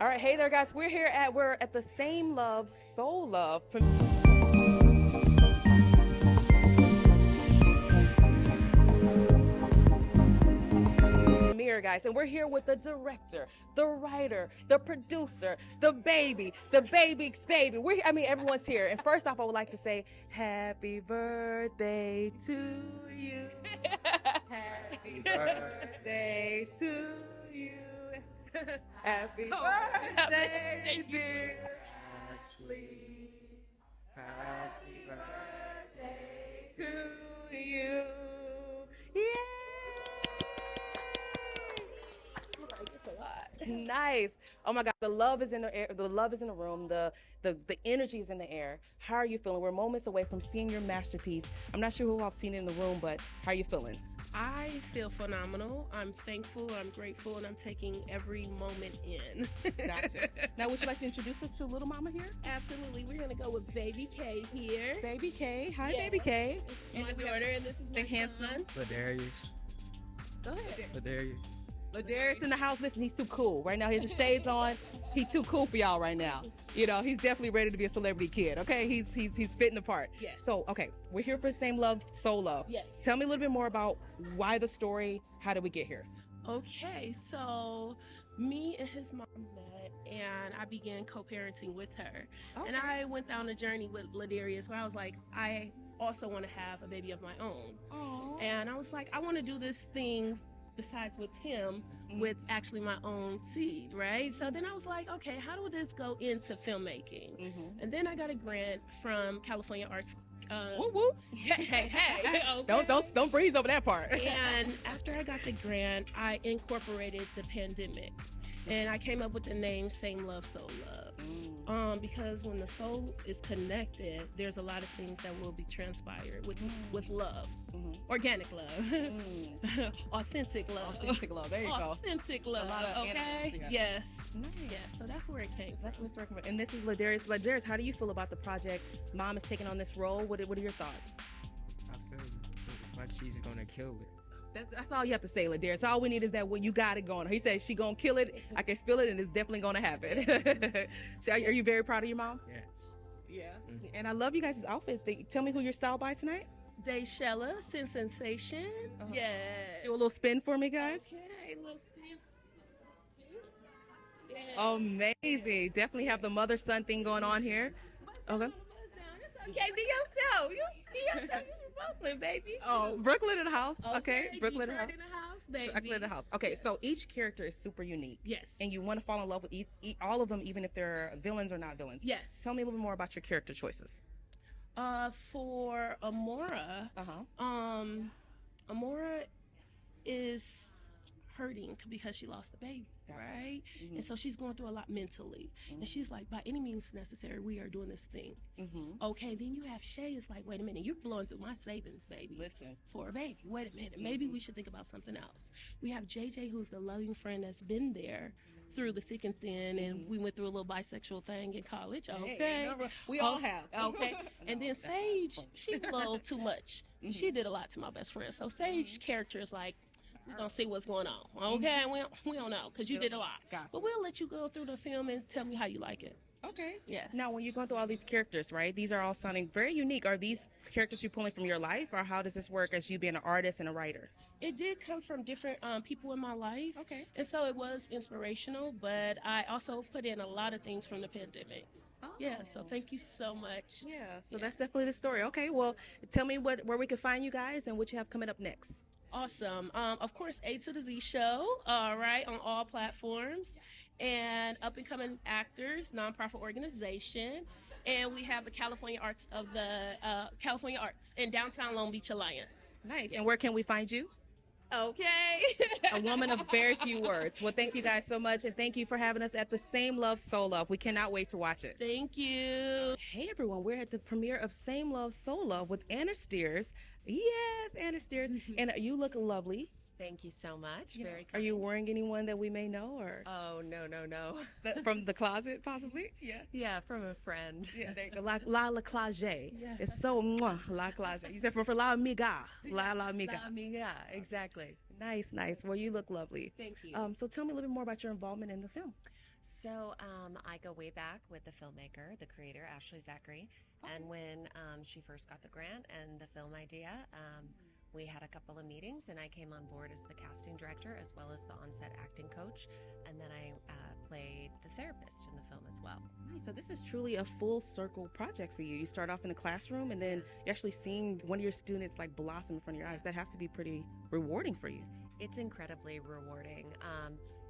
All right, hey there, guys. We're at the Same Love, Soul Love premiere, guys, and we're here with the director, the writer, the producer, the baby's baby. I mean, everyone's here. And first off, I would like to say happy birthday to you. Happy birthday to you. Happy birthday, dear Ashley. Happy birthday to you. Yay! Nice. Oh my God, the love is in the air. The love is in the room. The energy is in the air. How are you feeling? We're moments away from seeing your masterpiece. I'm not sure who I've seen it in the room, but how are you feeling? I feel phenomenal. I'm thankful, I'm grateful, and I'm taking every moment in. Gotcha. Now, would you like to introduce us to little mama here? Absolutely. We're going to go with Baby K here. Baby K. Hi, Yes. Baby K. This is my daughter, and this is my handsome. son. Ladarius. Go ahead. Ladarius. Ladarius in the house. Listen, he's too cool. Right now, he has the shades on. He's too cool for y'all right now. You know, he's definitely ready to be a celebrity kid, okay? He's fitting the part. Yes. So, okay, we're here for Same Love, Soul Love. Yes. Tell me a little bit more about why the story, how did we get here? Okay, so me and his mom met, and I began co-parenting with her. Okay. And I went down a journey with Ladarius where I was like, I also want to have a baby of my own. Aww. And I was like, I want to do this thing besides with him, with actually my own seed, right? So then I was like, okay, how do this go into filmmaking? And then I got a grant from California Arts. Woo woo. Hey, okay. Don't breeze over that part. And after I got the grant, I incorporated the pandemic. And I came up with the name Same Love, Soul Love. Because when the soul is connected, there's a lot of things that will be transpired with love. Organic love. Authentic love. Authentic love. There you go. Authentic love. a lot of Okay? animals, yeah. Yes. Nice. Yes. So that's where it came from. That's what's working for. And this is Ladarius. Ladarius, how do you feel about the project? Mom is taking on this role. What are your thoughts? I feel like she's gonna kill it. That's all you have to say, Ladarius. All we need is that when you got it going. He said she gonna kill it. I can feel it, and it's definitely gonna happen. Are you very proud of your mom? Yes. Yeah. And I love you guys' outfits. Tell me who you're styled by tonight. Dayshella, Sensation. Yes. Do a little spin for me, guys. Okay, a little spin. Yes. Amazing. Definitely have the mother-son thing going on here. Okay. It's okay. Be yourself. You be yourself. You from Brooklyn, baby. Oh, Brooklyn in the house. Okay. Brooklyn in the house. Detroit in the house, baby. Brooklyn in the house. Okay, so each character is super unique. Yes. And you want to fall in love with all of them, even if they're villains or not villains. Yes. Tell me a little bit more about your character choices. For Amora, Amora is hurting because she lost the baby, right? And so she's going through a lot mentally. And she's like, by any means necessary, we are doing this thing. Okay, then you have Shay. It's like, wait a minute, you're blowing through my savings, baby. Listen. For a baby. Wait a minute. Maybe we should think about something else. We have JJ, who's the loving friend that's been there through the thick and thin, and we went through a little bisexual thing in college. Okay. Hey, we all have. Okay. And then Sage, she a little too much. She did a lot to my best friend. So Sage's character is like, we're going to see what's going on. Okay? We don't know because you did a lot. Gotcha. But we'll let you go through the film and tell me how you like it. Okay. Yes. Now, when you're going through all these characters, right? These are all sounding very unique. Are these characters you're pulling from your life, or how does this work as you being an artist and a writer? It did come from different people in my life. Okay. And so it was inspirational, but I also put in a lot of things from the pandemic. Oh. Yeah, so thank you so much. Yeah, so that's definitely the story. Okay, well, tell me where we can find you guys and what you have coming up next. Awesome. Of course, A to the Z show, right, on all platforms, and up and coming actors, nonprofit organization, and we have the California Arts California Arts and Downtown Long Beach Alliance. Nice. And where can we find you? Okay. A woman of very few words. Well, thank you guys so much, and thank you for having us at the Same Love, Soul Love. We cannot wait to watch it. Thank you. Hey everyone, we're at the premiere of Same Love, Soul Love with Anna Steers. Yes, Anna Steers. And you look lovely. Thank you so much. Very Are you wearing anyone that we may know, or Oh, no. from the closet, possibly? Yeah. Yeah, from a friend. Yeah, there you go. La Clage. It's so mwah, La Clage. You said from La Amiga. La Amiga. Yeah, exactly. Nice. Well, you look lovely. Thank you. So tell me a little bit more about your involvement in the film. So I go way back with the filmmaker, the creator, Ashley Zachary. And when she first got the grant and the film idea, we had a couple of meetings, and I came on board as the casting director as well as the on-set acting coach. And then I played the therapist in the film as well. Nice. So this is truly a full circle project for you. You start off in the classroom, and then you're actually seeing one of your students like blossom in front of your eyes. That has to be pretty rewarding for you. It's incredibly rewarding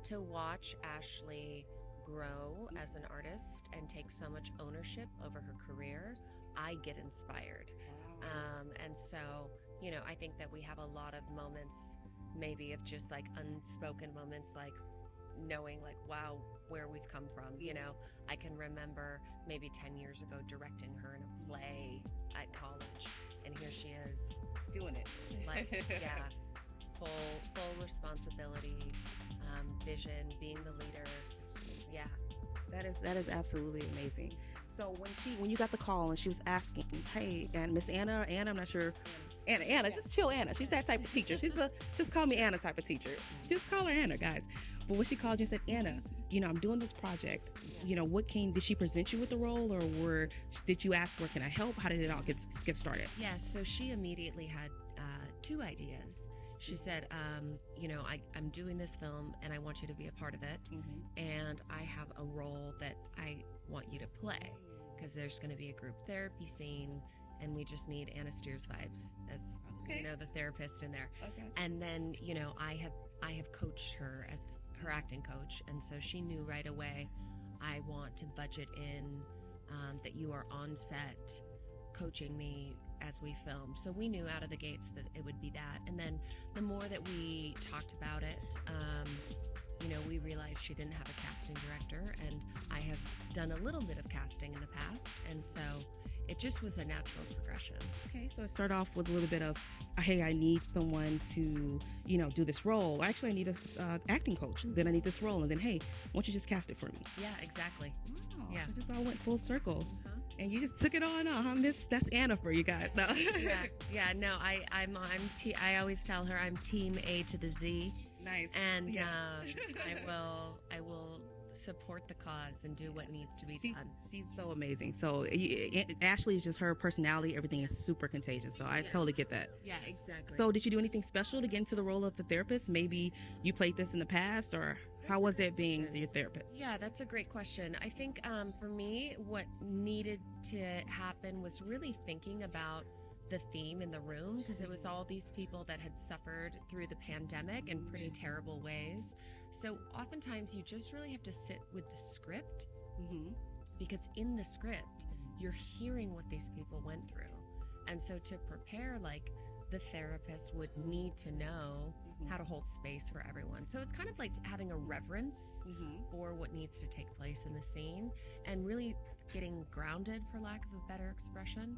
to watch Ashley grow as an artist and take so much ownership over her career. I get inspired. And so, you know, I think that we have a lot of moments, maybe of just like unspoken moments, like knowing like, wow, where we've come from. You know, I can remember maybe 10 years ago directing her in a play at college, and here she is Doing it. like, yeah, full responsibility, vision, being the leader. Yeah. That is absolutely amazing. So when you got the call and she was asking, hey, and Miss Anna, I'm not sure, Anna, just chill Anna. She's that type of teacher. She's a just call me Anna type of teacher. Just call her Anna, guys. But when she called you and said, Anna, you know, I'm doing this project. You know, did she present you with the role, or did you ask, where can I help? How did it all get started? Yeah, so she immediately had two ideas. She said, you know, I'm doing this film and I want you to be a part of it. And I have a role that I want you to play, because there's going to be a group therapy scene, and we just need Anna Steers vibes as, you know, the therapist in there. And then, you know, I have coached her as her acting coach. And so she knew right away, I want to budget in that you are on set coaching me as we film. So we knew out of the gates that it would be that. And then the more that we talked about it, you know, we realized she didn't have a casting director, and I have done a little bit of casting in the past. And so it just was a natural progression. Okay, so it started off with a little bit of, hey, I need someone to, you know, do this role. Actually, I need a acting coach. Then I need this role. And then, hey, why don't you just cast it for me? Yeah, exactly. Wow, Yeah. it just all went full circle. And you just took it on, huh? That's Anna for you guys. No. Yeah. No, I always tell her I'm team A to the Z. Nice. And I will support the cause and do what needs to be done. She's so amazing. So Ashley is just her personality. Everything is super contagious. So I totally get that. Yeah, exactly. So did you do anything special to get into the role of the therapist? Maybe you played this in the past, or how was it being your therapist? Yeah, that's a great question. I think for me, what needed to happen was really thinking about the theme in the room, because it was all these people that had suffered through the pandemic in pretty terrible ways. So oftentimes you just really have to sit with the script, because in the script you're hearing what these people went through. And so to prepare, like, the therapist would need to know how to hold space for everyone. So it's kind of like having a reverence for what needs to take place in the scene, and really getting grounded, for lack of a better expression,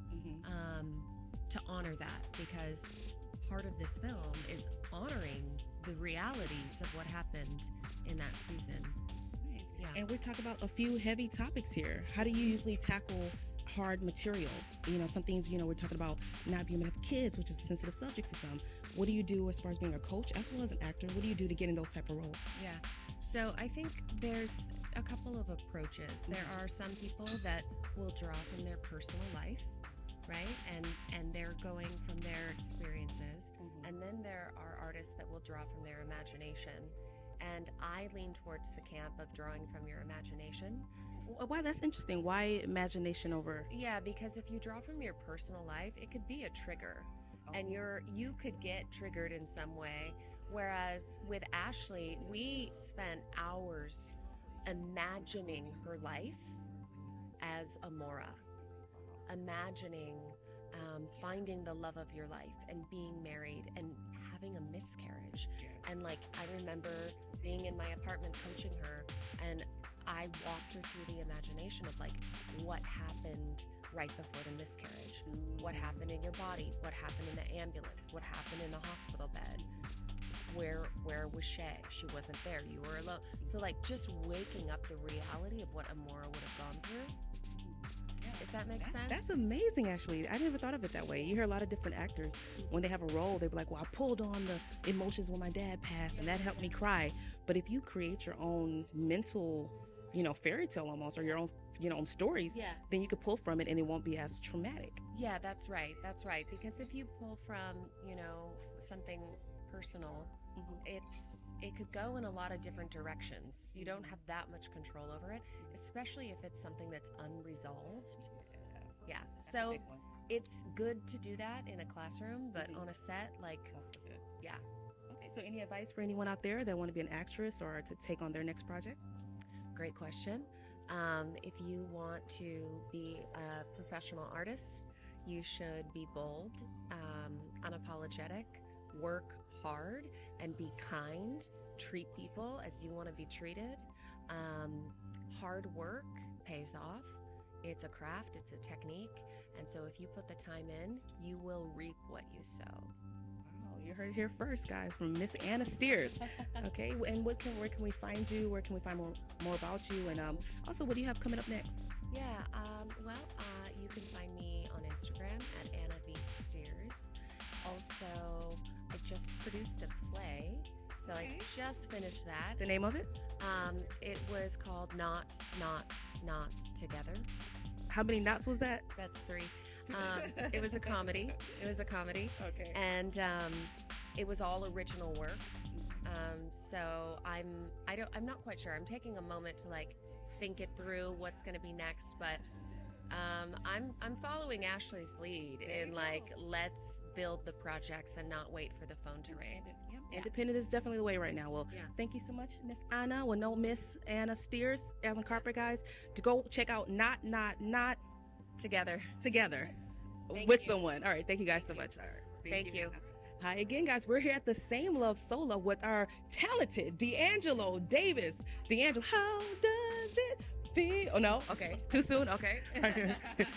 to honor that, because part of this film is honoring the realities of what happened in that season. Nice. Yeah. And we talk about a few heavy topics here. How do you usually tackle hard material? You know, some things, you know, we're talking about not being able to have kids, which is a sensitive subject to some. What do you do as far as being a coach as well as an actor? What do you do to get in those type of roles? Yeah. So I think there's a couple of approaches. There are some people that will draw from their personal life, right? And they're going from their experiences. And then there are artists that will draw from their imagination. And I lean towards the camp of drawing from your imagination. Wow, that's interesting. Why imagination over? Yeah, because if you draw from your personal life, it could be a trigger. And you could get triggered in some way. Whereas with Ashley, we spent hours imagining her life as Amora, imagining finding the love of your life and being married and having a miscarriage. And like, I remember being in my apartment coaching her, and I walked her through the imagination of like what happened right before the miscarriage, what happened in your body, what happened in the ambulance, what happened in the hospital bed. Where was Shay? She wasn't there. You were alone. So like, just waking up the reality of what Amora would have gone through. If that makes sense. That's amazing, actually. I never thought of it that way. You hear a lot of different actors, when they have a role, they're like, well, I pulled on the emotions when my dad passed, and that helped me cry. But if you create your own mental fairy tale almost, or your own own stories, Yeah. then you could pull from it and it won't be as traumatic. Yeah, that's right. That's right. Because if you pull from, something personal, it could go in a lot of different directions. You don't have that much control over it, especially if it's something that's unresolved. Yeah. So it's good to do that in a classroom, but on a set, yeah. Okay, so any advice for anyone out there that want to be an actress or to take on their next projects? Great question. If you want to be a professional artist, you should be bold, unapologetic, work hard, and be kind. Treat people as you want to be treated. Hard work pays off. It's a craft, it's a technique. And so if you put the time in, you will reap what you sow. You heard it here first, guys, from Miss Anna Steers. Okay, and where can we find you? Where can we find more about you? And also, what do you have coming up next? Yeah, you can find me on Instagram at Anna V. Steers. Also, I just produced a play, so I just finished that. The name of it? It was called Not Together. How many knots was that? That's 3. It was a comedy. Okay. And it was all original work. So I'm not quite sure. I'm taking a moment to think it through what's going to be next, but I'm following Ashley's lead in let's build the projects and not wait for the phone to ring. Independent is definitely the way right now. Well, thank you so much, Miss Anna. Well, no, Miss Anna Steers, Alan Carpet, guys, to go check out Not Together with someone. All right, thank you guys so much. All right, Thank you. Hi again, guys. We're here at the Same Love Solo with our talented D'Angelo Davis. D'Angelo, how does it feel? Oh no, okay, too soon. Okay.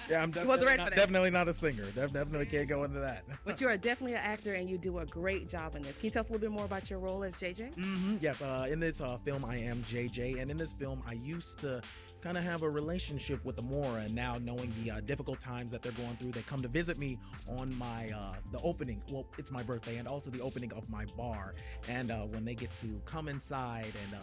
Yeah, I'm wasn't ready for that. definitely not a singer. Definitely can't go into that. But you are definitely an actor, and you do a great job in this. Can you tell us a little bit more about your role as JJ? Yes, in this film, I am JJ, and in this film, I used to kind of have a relationship with Amora, and now knowing the difficult times that they're going through, they come to visit me on my the opening. Well, it's my birthday, and also the opening of my bar. And when they get to come inside and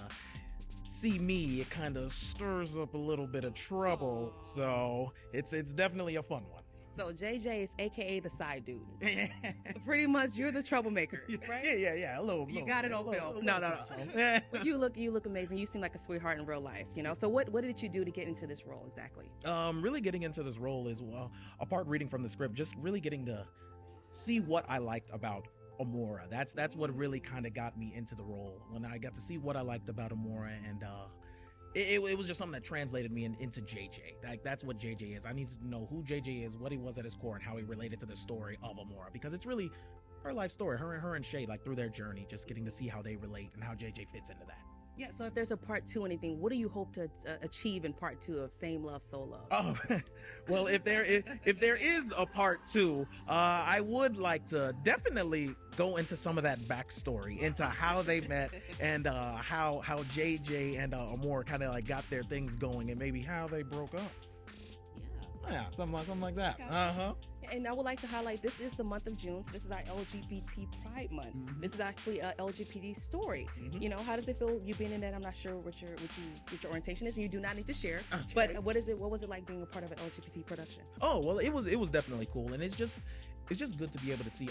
see me, it kind of stirs up a little bit of trouble. So it's definitely a fun one. So JJ is AKA the side dude. Pretty much, you're the troublemaker, right? Yeah. A little. You got it on film. No. But you look amazing. You seem like a sweetheart in real life, So what did you do to get into this role exactly? Really getting into this role is, apart reading from the script, just really getting to see what I liked about Amora. That's what really kind of got me into the role, when I got to see what I liked about Amora, and it was just something that translated me into JJ. That's what JJ is. I need to know who JJ is, what he was at his core, and how he related to the story of Amora, because it's really her life story, her and Shay, through their journey, just getting to see how they relate and how JJ fits into that. Yeah, so if there's a part 2 anything, what do you hope to achieve in part 2 of Same Love, So Love? Oh, well, if there is a part 2, I would like to definitely go into some of that backstory, into how they met, and how JJ and Amor kind of got their things going, and maybe how they broke up. Yeah, something like that. Okay. And I would like to highlight, this is the month of June, so this is our LGBT Pride Month. This is actually a LGBT story. How does it feel you being in that? I'm not sure what your orientation is, and you do not need to share. Okay. But what was it like being a part of an LGBT production? Oh, well, it was definitely cool, and it's just good to be able to see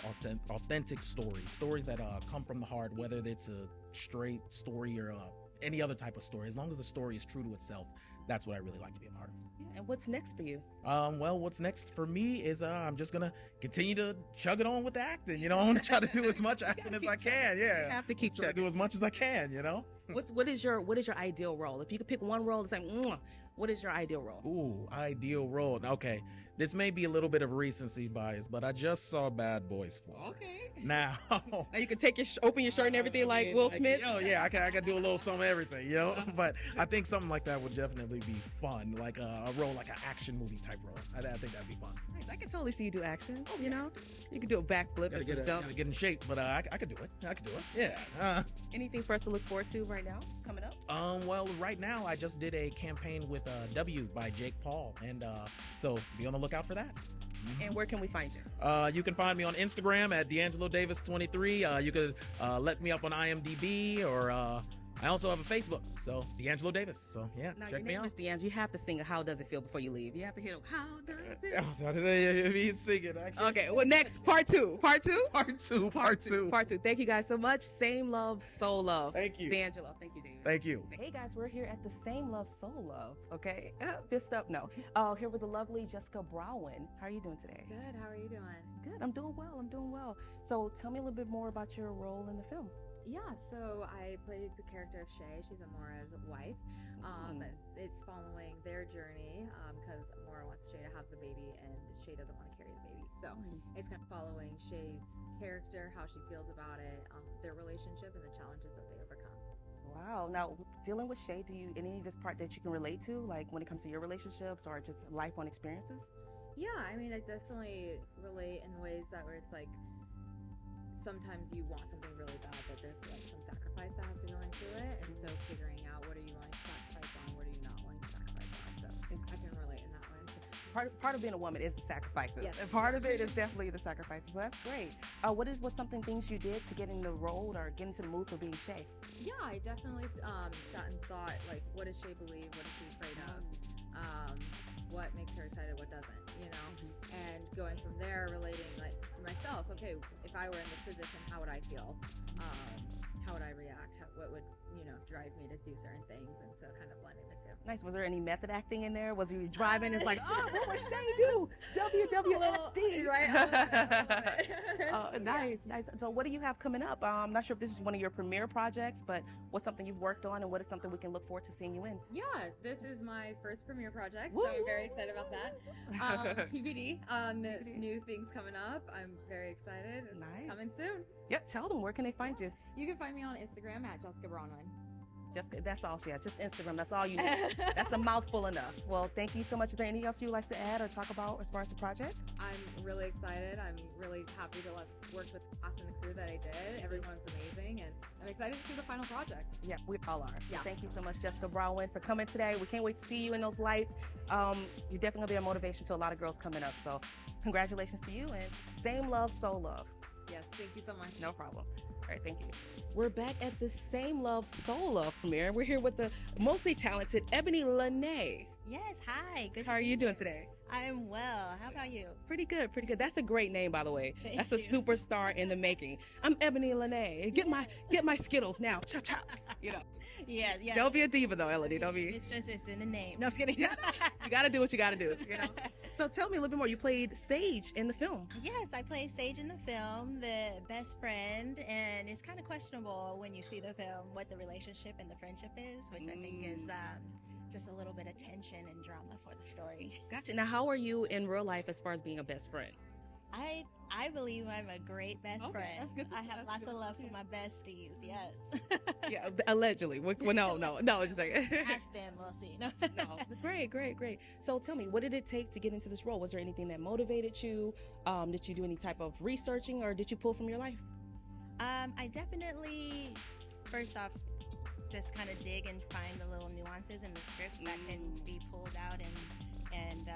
authentic stories that come from the heart, whether it's a straight story or any other type of story. As long as the story is true to itself, that's what I really like to be a part of. And what's next for you? Well, what's next for me is I'm just gonna continue to chug it on with the acting. I'm gonna try to do as much acting as I can. Yeah, you have to keep try to chugging. do as much as I can. What is your ideal role? If you could pick one role, it's like, what is your ideal role? Ooh, ideal role. Okay, this may be a little bit of recency bias, but I just saw Bad Boys 4. Okay. Now you can open your shirt and everything like Will Smith. Yeah, I can do a little some of everything, But I think something like that would definitely be fun, like a role, like an action movie type role. I think that'd be fun. Nice. I can totally see you do action. You can do a backflip and some jumps. Gotta get in shape, but I could do it. Yeah. Anything for us to look forward to right now coming up? Well, right now I just did a campaign with W by Jake Paul, and so be on the lookout for that. And where can we find you? You can find me on Instagram at D'Angelo Davis 23. You could let me up on IMDb or I also have a Facebook, so D'Angelo Davis. So yeah, Now, check your me name out. is D'Angelo. You have to sing a How Does It Feel before you leave. You have to hit How Does It Sing it. I can't. Okay, well, next, part two. Part two? Part two. Part two. Thank you guys so much. Same Love, Soul Love. Thank you. D'Angelo. Thank you, David. Thank you. Hey guys, we're here at the Same Love, Soul Love. Okay, fist up, no. Here with the lovely Jessica Browen. How are you doing today? Good. How are you doing? Good. I'm doing well. So tell me a little bit more about your role in the film. Yeah. So I played the character of Shay. She's Amora's wife. It's following their journey because Amora wants Shay to have the baby and Shay doesn't want to carry the baby. So it's kind of following Shay's character, how she feels about it, their relationship, and the challenges that they overcome. Wow. Now, dealing with Shay, do you any of this part that you can relate to, like when it comes to your relationships or just life on experiences? Yeah. I mean, I definitely relate in ways that where it's like sometimes you want something really bad, but there's like some sacrifice that has to go into it, and so figuring out what are you willing to sacrifice on, what are you not willing to sacrifice on. So I can relate in that way. Part of being a woman is the sacrifices. Yes. And part of it is definitely the sacrifices. So that's great. What's something things you did to get in the role or get into the mood for being Shay? Yeah, I definitely sat and thought, like, what does Shay believe? What is she afraid of? What makes her excited? What doesn't? You know? And going from there, relating like to myself. Okay, if I were in this position, how would I feel? How would I react? What would drive me to do certain things? And so, kind of blending the two. Nice. Was there any method acting in there? Was you driving? It's like, oh, what would Shay do? WWSD. Right. Oh, nice. So what do you have coming up? I'm not sure if this is one of your premiere projects, but what's something you've worked on and what is something we can look forward to seeing you in? Yeah, this is my first premiere project, Woo! so I'm very excited about that. TBD, there's new things coming up. I'm very excited. Nice. Coming soon. Yep, tell them, where can they find you? You can find me on Instagram at Jessica Bronwyn. Jessica, that's all she has, just Instagram. That's all you need. That's a mouthful enough. Well, thank you so much. Is there anything else you'd like to add or talk about as far as the project? I'm really excited. I'm really happy to work with the cast and the crew that I did. Everyone's amazing, and I'm excited to see the final project. Yeah, we all are. Yeah. Thank you so much, Jessica Browen, for coming today. We can't wait to see you in those lights. You're definitely gonna be a motivation to a lot of girls coming up. So congratulations to you, and same love, soul love. Yes, thank you so much. No problem. All right, thank you. We're back at the Same Love, Soul Love premiere. We're here with the multi-talented Ebony Lene. Yes, hi. Good. How are you doing today? I am well. How about you? Pretty good, pretty good. That's a great name, by the way. Thank That's a you. superstar in the making. I'm Ebony Lene. Get my Skittles now. Chop chop. You know. Yeah, yeah. Don't be a diva though, Elodie. Don't be. It's in the name. No, I'm just kidding. You gotta do what you gotta do. You know. So tell me a little bit more. You played Sage in the film. Yes, I play Sage in the film, the best friend, and it's kind of questionable when you see the film what the relationship and the friendship is, which I think is just a little bit of tension and drama for the story. Gotcha. Now, how are you in real life as far as being a best friend? I believe I'm a great best Okay, friend. that's good to I see, have that's lots good of love to for my besties. Yes. Yeah, allegedly. Well, no, just like. Ask them. We'll see. No. No, great. So tell me, what did it take to get into this role? Was there anything that motivated you? Did you do any type of researching, or did you pull from your life? I definitely, first off, just kind of dig and find the little nuances in the script that can be pulled out and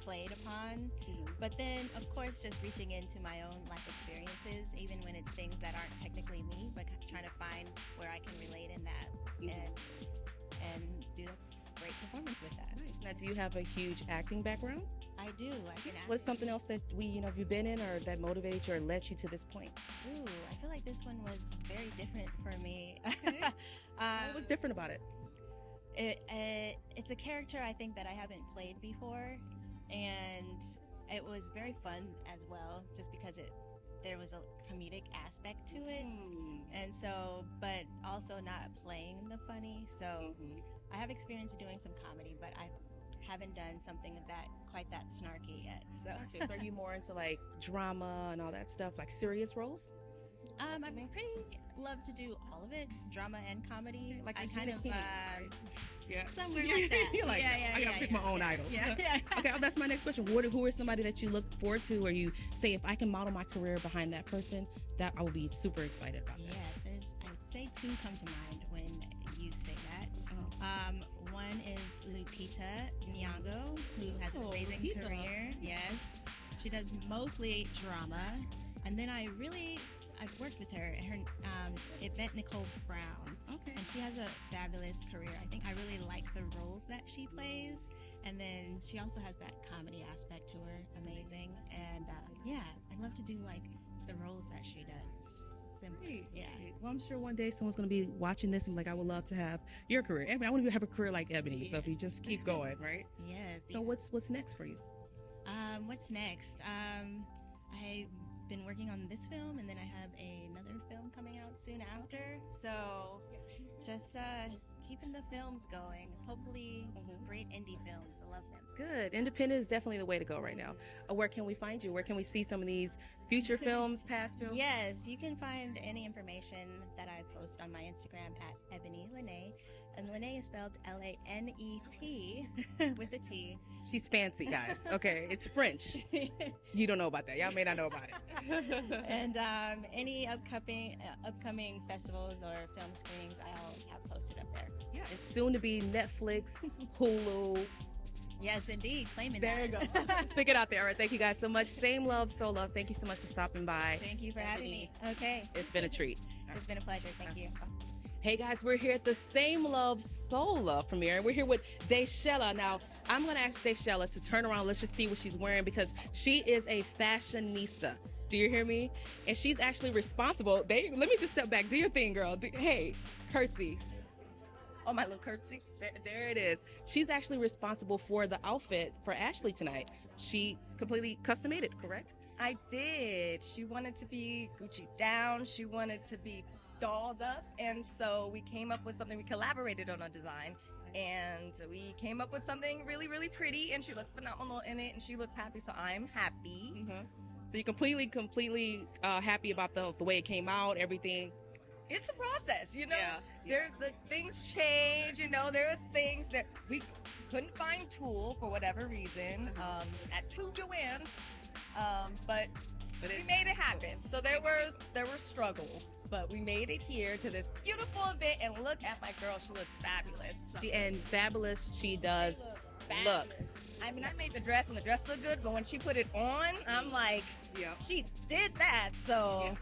played upon. But then, of course, just reaching into my own life experiences, even when it's things that aren't technically me, but trying to find where I can relate in that and do a great performance with that. Nice. Now, do you have a huge acting background? I do. I can act. What's something else that have you been in or that motivated you or led you to this point? Ooh, I feel like this one was very different for me. What was different about it? It's a character I think that I haven't played before, and it was very fun as well, just because there was a comedic aspect to it, and so, but also not playing the funny. So I have experience doing some comedy, but I haven't done something quite that snarky yet. So, Gotcha. So are you more into like drama and all that stuff, like serious roles? I pretty love to do all of it, drama and comedy. Like I Regina King, right? Yeah. somewhere like that. You're like, yeah, I gotta pick my own idols. Yeah. Okay, that's my next question. Who are somebody that you look forward to, or you say, if I can model my career behind that person, that I will be super excited about that? Yes, I'd say two come to mind when you say that. One is Lupita Nyong'o, who has an amazing Lupita. career. Yes, she does mostly drama, and then I I've worked with her. Her Yvette Nicole Brown. Okay. And she has a fabulous career. I think I really like the roles that she plays. And then she also has that comedy aspect to her. Amazing. And yeah, I'd love to do like the roles that she does. Simple. Yeah. Well, I'm sure one day someone's going to be watching this and like, I would love to have your career. I mean, I want to have a career like Ebony. So if you just keep going, right? Yes. So what's next for you? What's next? I've been working on this film, and then I have another film coming out soon after. So just keeping the films going. Hopefully, great indie films. I love them. Good. Independent is definitely the way to go right now. Where can we find you? Where can we see some of these future films, past films? Yes, you can find any information that I post on my Instagram at Ebony Lene. And Lene is spelled L-A-N-E-T with a T. She's fancy, guys. Okay, it's French. You don't know about that. Y'all may not know about it. And any upcoming festivals or film screenings, I'll have posted up there. Yeah, it's soon to be Netflix, Hulu. Yes, indeed. Claiming There that. you go. Stick it out there. All right, thank you guys so much. Same love, so love. Thank you so much for stopping by. Thank you for having me. Okay. It's been a treat. It's been a pleasure. Thank you. Hey guys, we're here at the Same Love, Soul Love premiere, and we're here with Deshella. Now, I'm gonna ask Deshella to turn around. Let's just see what she's wearing because she is a fashionista. Do you hear me? And she's actually responsible. Let me just step back. Do your thing, girl. Hey, curtsy. Oh, my little curtsy. There it is. She's actually responsible for the outfit for Ashley tonight. She completely custom made it, correct? I did. She wanted to be Gucci down. She wanted to be dolls up. And so we came up with something. We collaborated on a design. And we came up with something really, really pretty. And she looks phenomenal in it. And she looks happy. So I'm happy. Mm-hmm. So you're completely happy about the way it came out, everything. It's a process, you know. Yeah. There's the things change, you know. There's things that we couldn't find tulle for whatever reason at two Joanne's, but we made it happen. So there were struggles, but we made it here to this beautiful event. And look at my girl; she looks fabulous. Fabulous. She does She looks look. fabulous. I mean, I made the dress, and the dress looked good, but when she put it on, I'm like, Yeah. she did that. So. Yeah.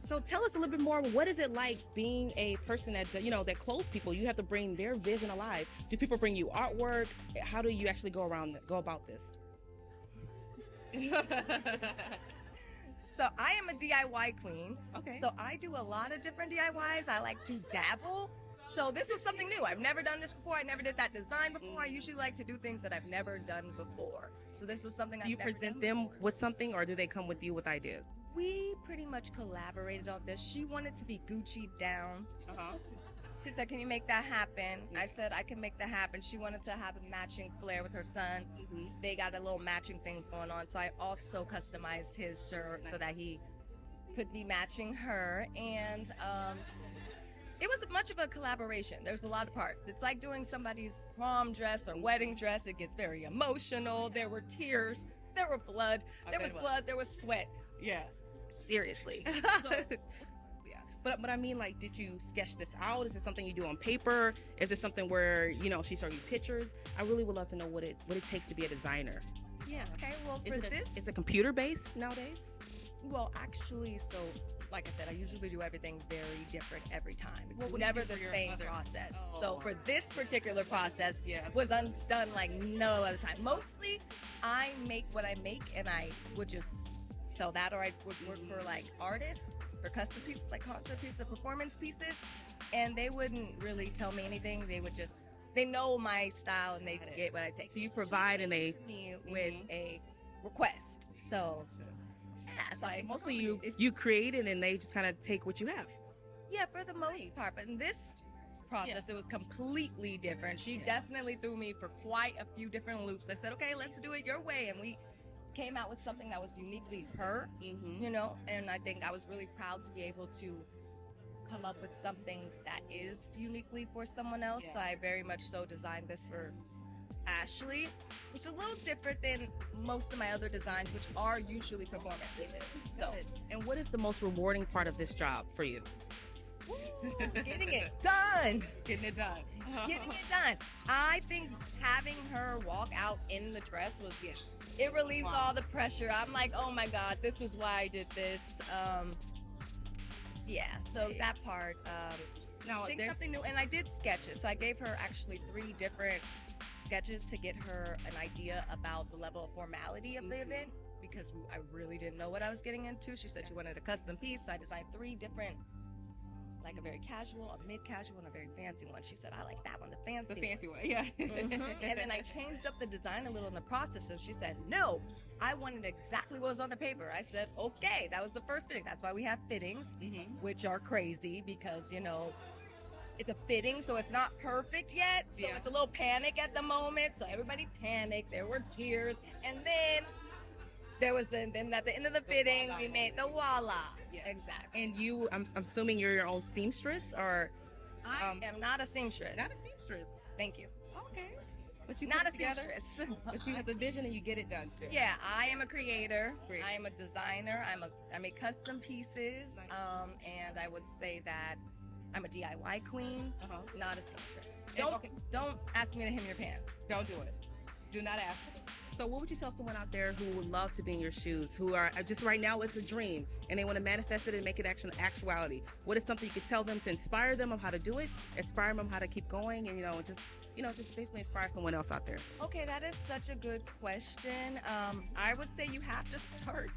So tell us a little bit more. What is it like being a person that that clothes people? You have to bring their vision alive. Do people bring you artwork? How do you actually go about this? So I am a DIY queen. Okay. So I do a lot of different DIYs. I like to dabble. So this was something new. I've never done this before. I never did that design before. I usually like to do things that I've never done before. So this was something Do you I've never present done them before. with something, or do they come with you with ideas? We pretty much collaborated on this. She wanted to be Gucci down. She said, "Can you make that happen?" I said, "I can make that happen." She wanted to have a matching flare with her son. They got a little matching things going on. So I also customized his shirt so that he could be matching her. And it was much of a collaboration. There's a lot of parts. It's like doing somebody's prom dress or wedding dress. It gets very emotional. There were tears. There were blood. There was blood. There was sweat. Yeah. Seriously. Yeah. But I mean, like, did you sketch this out? Is it something you do on paper? Is it something where she showed you pictures? I really would love to know what it takes to be a designer. Yeah. Okay. Well, Is for it this, is it computer based nowadays? well, actually, so like I said, I usually do everything very different every time. It's What do you never do the for your same other- process. Oh. So for this particular process, Yeah. was done like no other time. Mostly, I make what I make, and I would just sell that, or I would work for like artists for custom pieces, like concert pieces, or performance pieces, and they wouldn't really tell me anything. They would just know my style, and they get what I take. So you provide and they Me with a request. So yeah, so I mostly you create it and they just kind of take what you have. Yeah, for the most part. But in this process, it was completely different. She definitely threw me for quite a few different loops. I said, okay, let's do it your way. And we came out with something that was uniquely her, and I think I was really proud to be able to come up with something that is uniquely for someone else. Yeah. So I very much so designed this for Ashley, which is a little different than most of my other designs, which are usually performance pieces. So And what is the most rewarding part of this job for you? getting it done. Getting it done. Getting it done. I think having her walk out in the dress was, it relieves all the pressure. I'm like, oh my God, this is why I did this. Yeah, so that part, Now, think there's something new, and I did sketches. So I gave her actually 3 different sketches to get her an idea about the level of formality of the event, because I really didn't know what I was getting into. She said she wanted a custom piece, so I designed 3 different, like a very casual, a mid-casual, and a very fancy one. She said, I like that one, the fancy one, yeah. And then I changed up the design a little in the process, so she said, no, I wanted exactly what was on the paper. I said, okay, that was the first fitting. That's why we have fittings, which are crazy because, you know, it's a fitting, so it's not perfect yet. So it's a little panic at the moment. So everybody panicked. There were tears. And then there was then at the end of the fitting, we made the voila. Yeah, exactly. And you, I'm assuming you're your own seamstress, or I am not a seamstress. not a seamstress. Thank you. Okay. But you Not put a it together, seamstress. but you have the vision and you get it done still. Yeah, I am a creator. Great. I am a designer. I make custom pieces. Nice. And I would say that I'm a DIY queen, not a seamstress. Don't ask me to hem your pants. Don't do it. Do not ask. So what would you tell someone out there who would love to be in your shoes, who are just right now it's a dream and they want to manifest it and make it actuality? What is something you could tell them to inspire them of how to do it, inspire them how to keep going, and just basically inspire someone else out there? Okay, that is such a good question. I would say you have to start.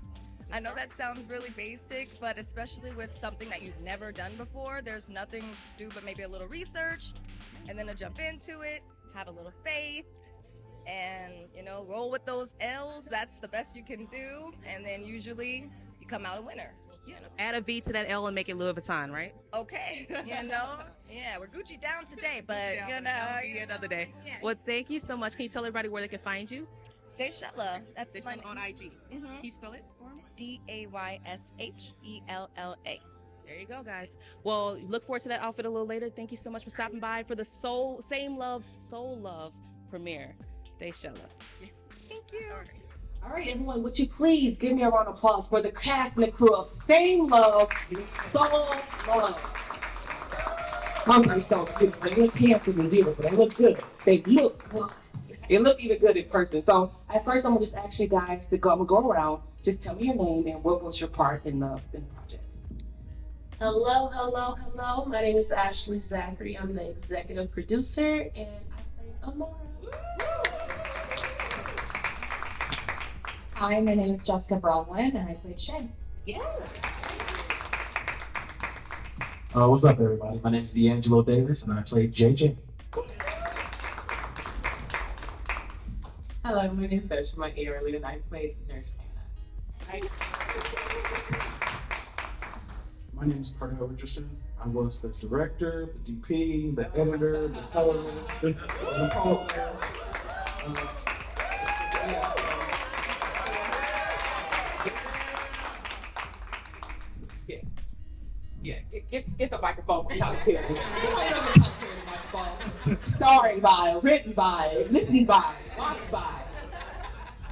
I know that sounds really basic, but especially with something that you've never done before, there's nothing to do but maybe a little research and then to jump into it, have a little faith, and roll with those L's. That's the best you can do, and then usually you come out a winner. Add a V to that L and make it Louis Vuitton, right? Okay, yeah, we're Gucci down today, but Another day. Yeah. Well, thank you so much. Can you tell everybody where they can find you? Dayshella, that's my On IG. Can you spell it for me? DAYSHELLA. There you go, guys. Well, look forward to that outfit a little later. Thank you so much for stopping by for the Same Love, Soul Love premiere. Dayshella. Thank you. All right, everyone, would you please give me a round of applause for the cast and the crew of Same Love, Soul Love. Hungry so beautiful. They look handsome and beautiful. They look good. They look good. They look even good in person. So at first, I'm gonna just ask you guys to go. I'm gonna go around. Just tell me your name and what was your part in the project. Hello. My name is Ashley Zachary. I'm the executive producer, and I play Amora. Hi, my name is Jessica Bronwyn, and I played Shay. Yeah. What's up, everybody? My name is D'Angelo Davis, and I played JJ. Hello, my name is Deshima Airly, and I played Nurse Anna. My name is Cardell Richardson. I was the director, the DP, the editor, the colorist, the pole player. Get the microphone from Tyler Perry. Starring by, written by, listened by, watched by.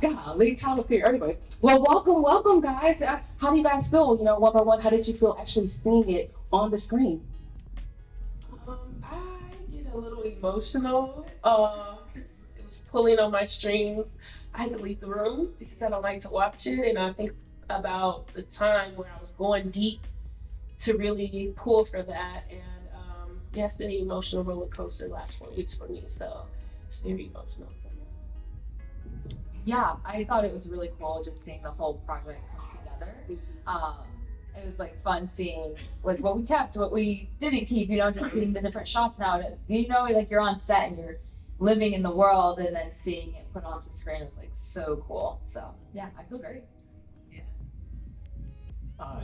Golly, Tyler Perry. Anyways, well, welcome, guys. How do you guys feel? One by one, how did you feel actually seeing it on the screen? I get a little emotional. It was pulling on my strings. I had to leave the room because I don't like to watch it, and I think about the time where I was going deep to really pull for that, and it's been an emotional roller coaster the last 4 weeks for me, so it's very emotional. So. Yeah, I thought it was really cool just seeing the whole project come together. It was like fun seeing like what we kept, what we didn't keep, just seeing the different shots now. Like you're on set and you're living in the world, and then seeing it put onto screen was like so cool. So yeah, I feel great.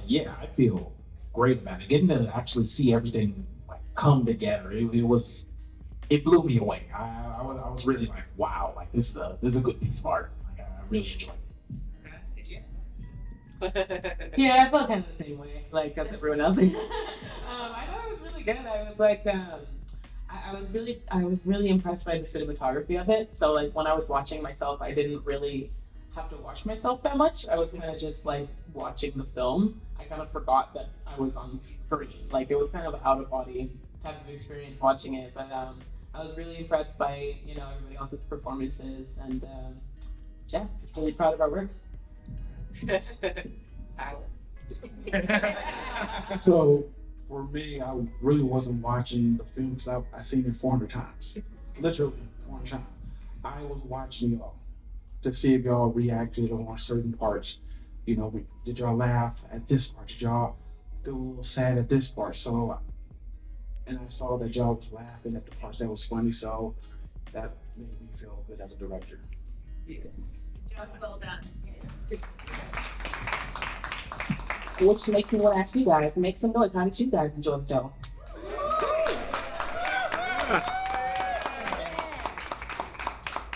Yeah, I feel great about it. Getting to actually see everything like come together, it blew me away. I was really like, wow, like this is a good piece of art. Like I really enjoyed it. Yeah, I felt kind of the same way, like as everyone else. I thought it was really good. I was like, I was really impressed by the cinematography of it. So like when I was watching myself, I didn't really have to watch myself that much. I was kind of just like watching the film. I kind of forgot that I was on screen. Like it was kind of an out of body type of experience watching it. But I was really impressed by everybody else's performances, and just really proud of our work. So for me, I really wasn't watching the film because I seen it 400 times, literally 400 times. I was watching y'all to see if y'all reacted on certain parts. You know, did y'all laugh at this part? Did y'all feel a little sad at this part? So, and I saw that y'all was laughing at the parts that was funny, so that made me feel good as a director. Yes. Well done. Which makes me want to ask you guys, make some noise. How did you guys enjoy the show?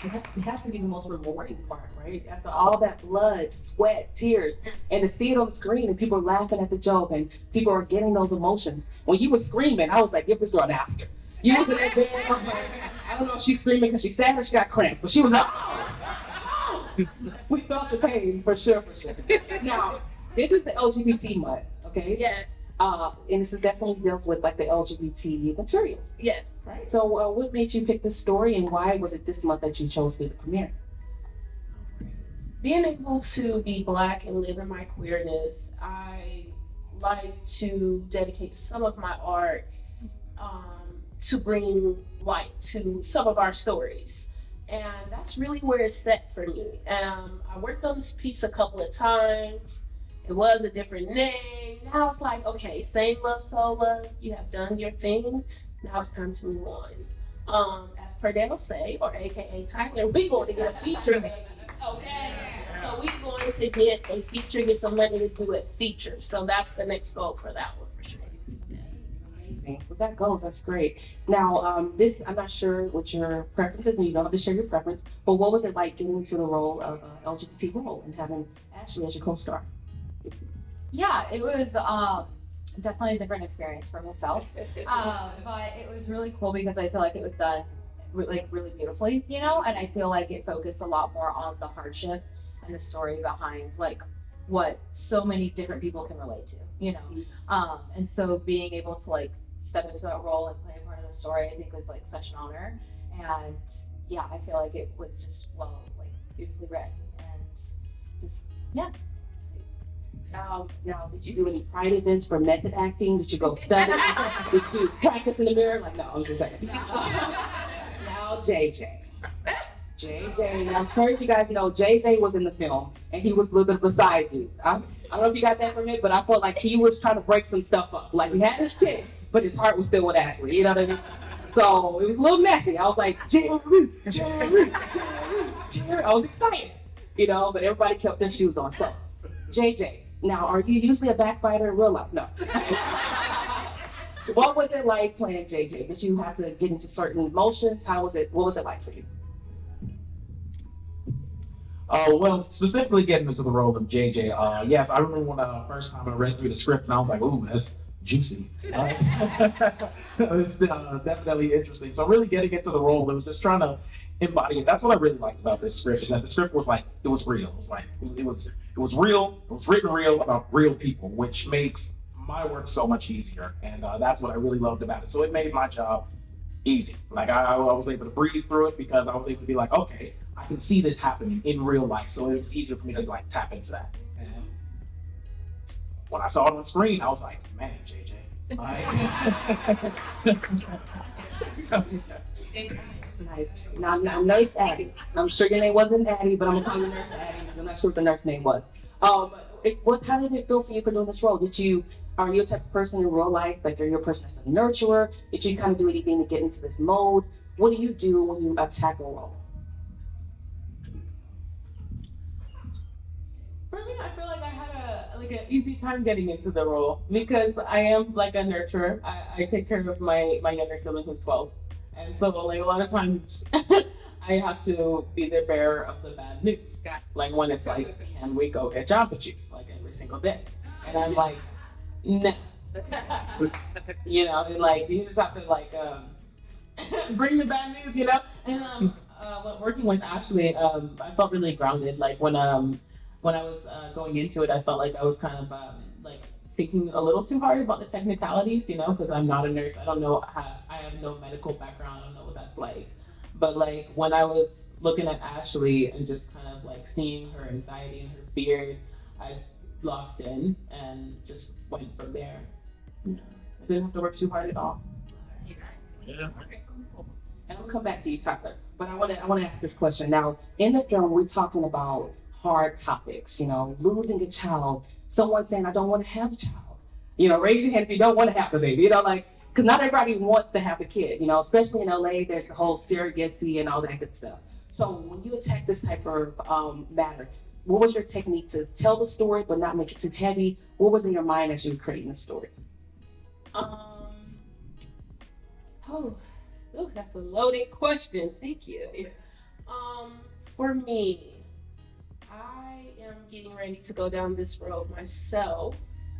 It has to be the most rewarding part, right? After all that blood, sweat, tears, and to see it on the screen and people are laughing at the joke and people are getting those emotions. When you were screaming, I was like, give this girl an Oscar. You was in that bed, I was like, I don't know if she's screaming because she's sad or she got cramps, but she was like, oh! We felt the pain, for sure, for sure. Now, this is the LGBT month, okay? Yes. And this is definitely deals with like the LGBT materials. Yes. Right. So what made you pick this story and why was it this month that you chose to do the premiere? Being able to be Black and live in my queerness, I like to dedicate some of my art to bring light to some of our stories. And that's really where it's set for me. I worked on this piece a couple of times. It was a different name. Now it's like, okay, same love, soul love. You have done your thing. Now it's time to move on. As Perdell say, or AKA Tyler, we going to get a feature, baby. Okay? So we going to get a feature, get some money to do a feature. So that's the next goal for that one for sure. Yes. Amazing. Well, that goes. That's great. Now, this, I'm not sure what your preference is, and you don't have to share your preference, but what was it like getting into the role of LGBT role and having Ashley as your co-star? Yeah, it was definitely a different experience for myself, but it was really cool because I feel like it was done really beautifully, you know, and I feel like it focused a lot more on the hardship and the story behind like what so many different people can relate to, you know, and so being able to like step into that role and play a part of the story, I think was like such an honor, and yeah, I feel like it was just beautifully read and just Now, did you do any pride events for method acting? Did you go study? Did you practice in the mirror? Like, no, I'm just saying. Now, JJ. Now, first, you guys know JJ was in the film, and he was a little bit of a side dude. I don't know if you got that from him, but I felt like he was trying to break some stuff up. Like, he had his chick, but his heart was still with Ashley. You know what I mean? So it was a little messy. I was like, Jerry. I was excited, you know, but everybody kept their shoes on. So, JJ. Now, are you usually a backbiter in real life? No. What was it like playing JJ? Did you have to get into certain emotions? What was it like for you? Well, specifically getting into the role of JJ, yes, I remember when first time I read through the script and I was like, ooh, that's juicy. It's definitely interesting. So really getting into the role, it was just trying to embody it. That's what I really liked about this script, is that the script was like, it was real. It was like, it was real, it was written real about real people, which makes my work so much easier. And that's what I really loved about it. So it made my job easy. Like I was able to breeze through it because I was able to be like, okay, I can see this happening in real life. So it was easier for me to like tap into that. And when I saw it on screen, I was like, man, JJ. Nice. Now, Nurse Addie. I'm sure your name wasn't Addie, but I'm gonna call you Nurse Addie because I'm not sure what the nurse name was. How did it feel for you for doing this role? Are you a type of person in real life, like are you a person that's a nurturer? Did you kind of do anything to get into this mode? What do you do when you attack a role? For me, I feel like I had an easy time getting into the role because I am like a nurturer. I take care of my younger sibling who's 12. And so like a lot of times I have to be the bearer of the bad news. Like when it's like, can we go get Jamba Juice like every single day? And I'm like, no. You know, and like you just have to like bring the bad news, you know? And when working with Ashley, I felt really grounded. Like when I was going into it, I felt like I was kind of like thinking a little too hard about the technicalities, you know, because I'm not a nurse. I don't know I have no medical background. I don't know what that's like. But like when I was looking at Ashley and just kind of like seeing her anxiety and her fears, I locked in and just went from there. Yeah. I didn't have to work too hard at all. Yeah. And I'll come back to you, Tyler. But I want to ask this question. Now, in the film, we're talking about hard topics, you know, losing a child, someone saying, I don't want to have a child. You know, raise your hand if you don't want to have the baby, you know, like, because not everybody wants to have a kid, you know, especially in LA, there's the whole surrogacy and all that good stuff. So when you attack this type of matter, what was your technique to tell the story but not make it too heavy? What was in your mind as you were creating the story? That's a loaded question. Thank you. For me, I am getting ready to go down this road myself,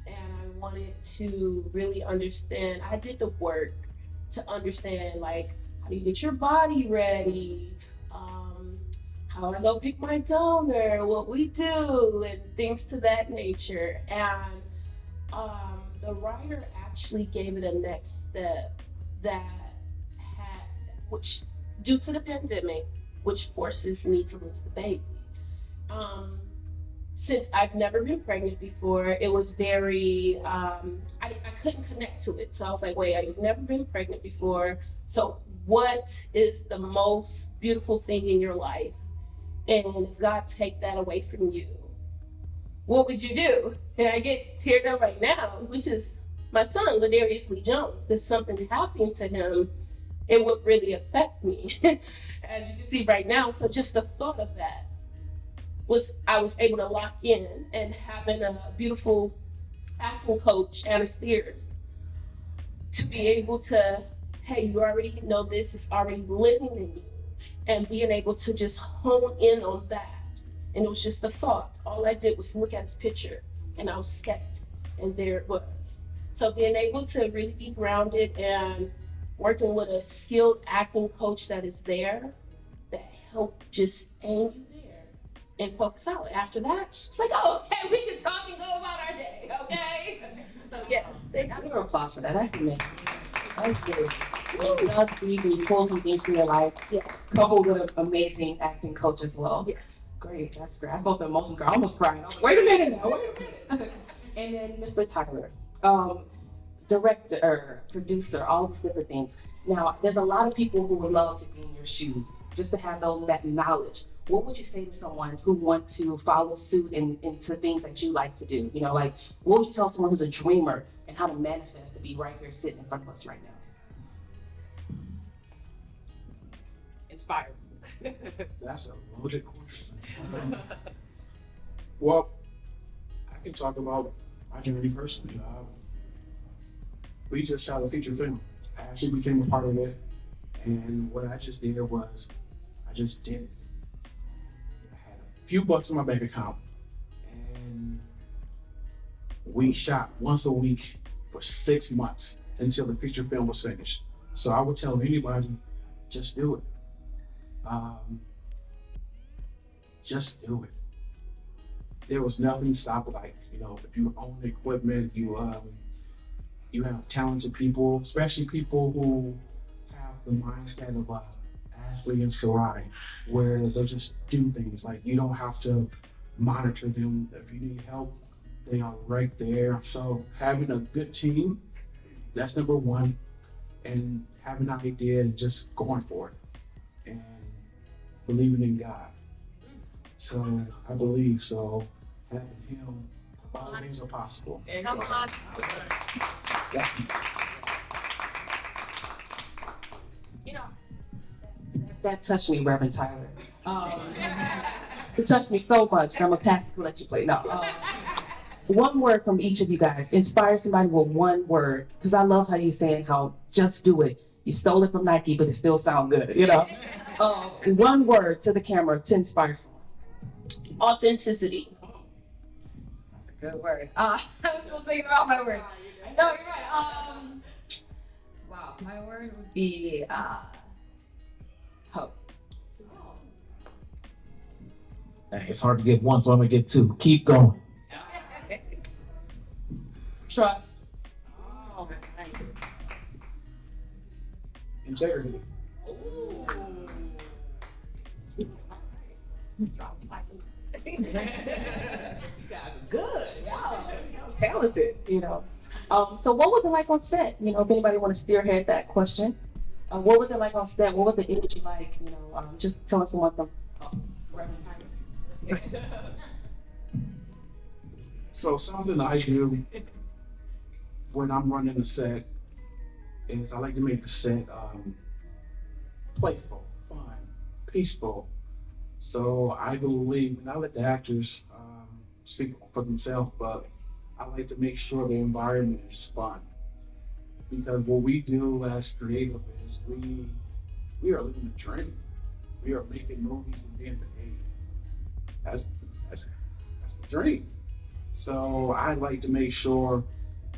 and I wanted to really understand. I did the work to understand, like, how do you get your body ready? How I go pick my donor, what we do, and things to that nature. And the writer actually gave it a next step that which, due to the pandemic, which forces me to lose the baby. Since I've never been pregnant before, it was very, I couldn't connect to it. So I was like, wait, I've never been pregnant before. So what is the most beautiful thing in your life? And if God take that away from you, what would you do? And I get teared up right now, which is my son, Ladarius Lee Jones. If something happened to him, it would really affect me, as you can see right now. So just the thought of that I was able to lock in, and having a beautiful acting coach, Anna Steers, to be able to, hey, you already know this, it's already living in you, and being able to just hone in on that. And it was just the thought. All I did was look at his picture, and I was skeptical, and there it was. So being able to really be grounded and working with a skilled acting coach that is there, that helped just aim you there and focus out. After that, it's like, oh, okay, we can talk and go about our day, okay? So yes, thank you. I give her applause for that. That's amazing. That's good. You dug deep and you pulled some things from your life. Yes. Coupled with an amazing acting coach as well. Yes. Great, that's great. I felt the emotion, girl. I almost cried. I was like, wait a minute now, wait a minute. And then Mr. Tyler, director or producer, all these different things. Now, there's a lot of people who would love to be in your shoes, just to have that knowledge. What would you say to someone who want to follow suit into things that you like to do? You know, like, what would you tell someone who's a dreamer and how to manifest to be right here sitting in front of us right now? Inspired. That's a loaded question. Well, I can talk about my journey personally. We just shot a feature film. I actually became a part of it, and what I just did was, I just did it. I had a few bucks in my bank account, and we shot once a week for 6 months until the feature film was finished. So I would tell anybody, just do it. Just do it. There was nothing stopping, like, you know, if you own the equipment, you have talented people, especially people who have the mindset of Ashley and Sarai, where they just do things. Like, you don't have to monitor them. If you need help, they are right there. So having a good team, that's number one, and having an idea and just going for it and believing in God. So I believe so. Having him, all things are possible. Come on. Yeah. You know, that touched me, Reverend Tyler. It touched me so much that I'm a pastor to let you play. No. One word from each of you guys. Inspire somebody with one word. Because I love how you're saying how just do it. You stole it from Nike, but it still sounds good, you know? One word to the camera to inspire someone. Authenticity. That's a good word. I was still thinking about my word. No, you're right. Wow, my word would be hope. Hey, it's hard to get one, so I'm gonna get two. Keep going. Trust. Oh, nice. Integrity. You guys are good. Y'all talented, you know. So what was it like on set? You know, if anybody want to spearhead that question, what was it like on set? What was the energy like? You know, just tell us someone from Reverend Tyler. So something I do when I'm running the set is I like to make the set playful, fun, peaceful. So I believe, and I let the actors speak for themselves, but I like to make sure the environment is fun. Because what we do as creative is we are living the dream. We are making movies and being paid. That's the dream. So I like to make sure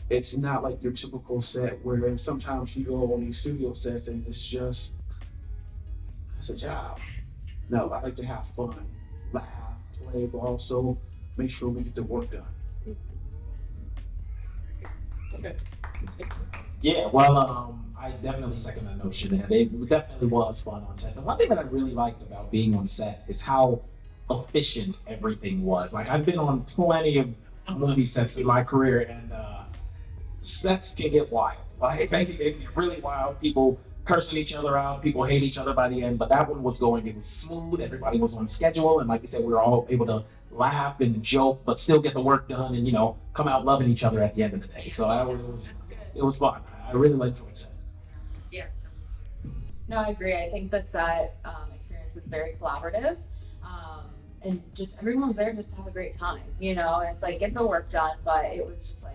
it's not like your typical set where sometimes you go on these studio sets and it's a job. No, I like to have fun, laugh, play, but also make sure we get the work done. Okay. Yeah, well, I definitely second that notion. And it definitely was fun on set. The one thing that I really liked about being on set is how efficient everything was. Like, I've been on plenty of movie sets in my career, and sets can get wild. Like, they can get really wild. People cursing each other out, people hate each other by the end, but that one was going, it was smooth, everybody was on schedule, and like you said, we were all able to laugh and joke, but still get the work done and, you know, come out loving each other at the end of the day. So it was fun. I really liked doing set. Yeah. No, I agree. I think the set experience was very collaborative. And just everyone was there just to have a great time, you know, and it's like, get the work done, but it was just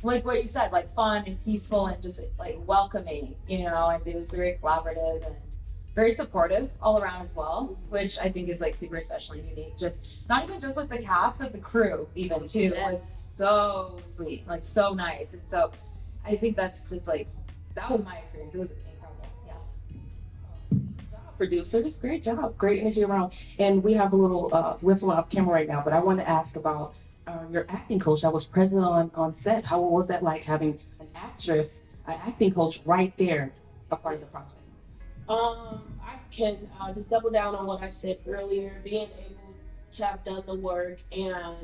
like what you said, like fun and peaceful and just like welcoming, you know, and it was very collaborative and very supportive all around as well, which I think is like super special and unique. Just not even just with the cast, but the crew even too was so sweet, like so nice. And so I think that's just like, that was my experience. It was incredible. Yeah. Producers, great job, great energy around. And we have a little whistle off camera right now, but I want to ask about your acting coach that was present on set. How was that like having an acting coach right there, a part of the project? I can just double down on what I said earlier, being able to have done the work and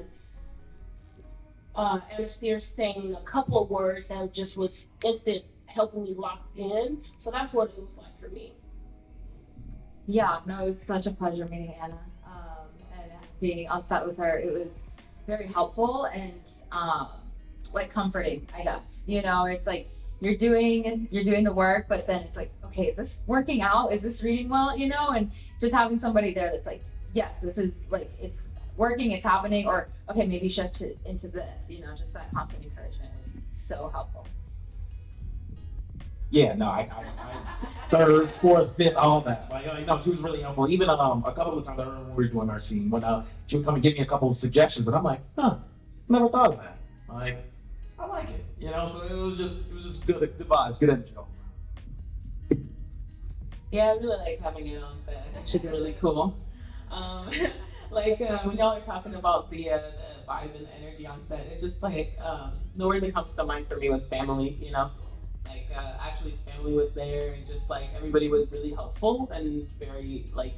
Anastasia saying a couple of words that just was instant helping me lock in. So that's what it was like for me. Yeah, no, it was such a pleasure meeting Anna and being on set with her. It was very helpful and like comforting, I guess. You know, it's like you're doing the work, but then it's like, okay, is this working out? Is this reading well? You know, and just having somebody there that's like, yes, this is like, it's working, it's happening, or okay, maybe shift into this. You know, just that constant encouragement was so helpful. Yeah, no, I third, fourth, fifth, all that. Like, no, she was really helpful. Even a couple of times I remember when we were doing our scene, when she would come and give me a couple of suggestions, and I'm like, never thought of that. Like, I like it, you know. So it was just good vibes, good energy. Yeah, I really like having it on set. She's really cool. Like when y'all are talking about the vibe and the energy on set, it just like the word that comes to mind for me was family, you know. Like Ashley's family was there, and just like everybody was really helpful and very like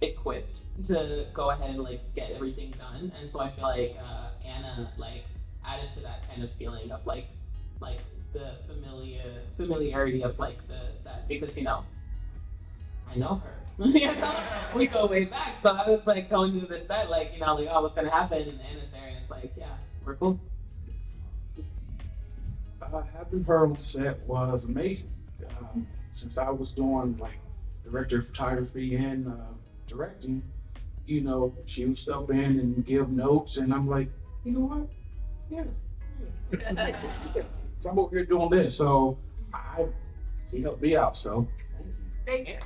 equipped to go ahead and like get everything done. And so I feel like Anna like added to that kind of feeling of like the familiarity of like the set, because you know I know her. You know? We go way back, so I was like going to the set like, you know, like, oh, what's gonna happen? And Anna's there, and it's like, yeah, we're cool. Having her on set was amazing. Since I was doing like director of photography and directing, you know, she would step in and give notes, and I'm like, you know what? Yeah. So I'm over here doing this, so she helped me out. So thank you.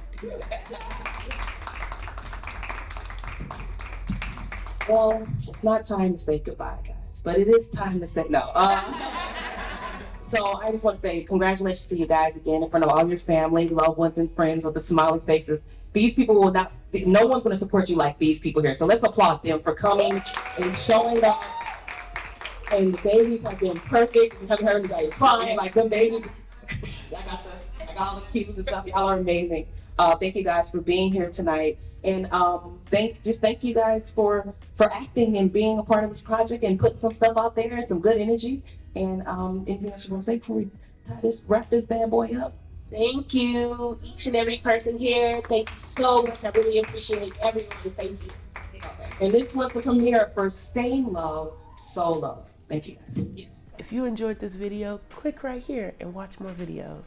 Well, it's not time to say goodbye, guys, but it is time to say no. So I just want to say congratulations to you guys again in front of all your family, loved ones, and friends with the smiling faces. These people will not, no one's going to support you like these people here. So let's applaud them for coming and showing up. And the babies have been perfect. You haven't heard anybody crying like them babies. I got all the cues and stuff. Y'all are amazing. Thank you guys for being here tonight. And thank you guys for acting and being a part of this project and putting some stuff out there and some good energy. And anything else you want to say before we wrap this bad boy up? Thank you, each and every person here. Thank you so much. I really appreciate everyone. Thank you. And this was the premiere for Same Love, Soul Love. Thank you guys. If you enjoyed this video, click right here and watch more videos.